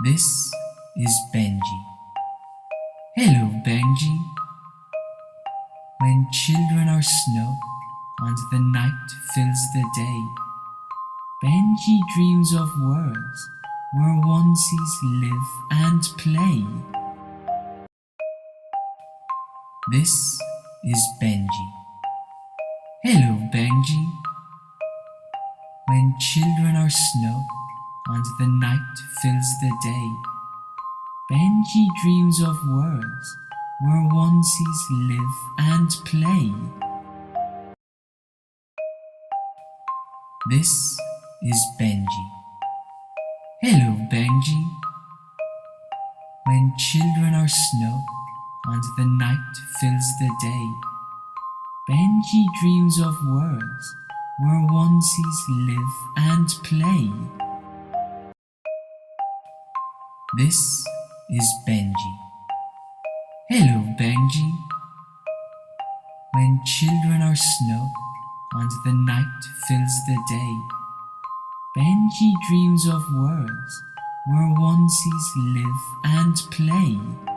This is Benji. Hello, Benji. When children are snug and the night fills the day, Benji dreams of worlds where onesies live and play. This is Benji. Hello, Benji. When children are snug and the night fills the day, Benji dreams of worlds where onesies live and play. This is Benji. Hello, Benji. When children are snug and the night fills the day, Benji dreams of worlds where onesies live and play. This is Benji. Hello, Benji. When children are snug and the night fills the day, Benji dreams of worlds where onesies live and play.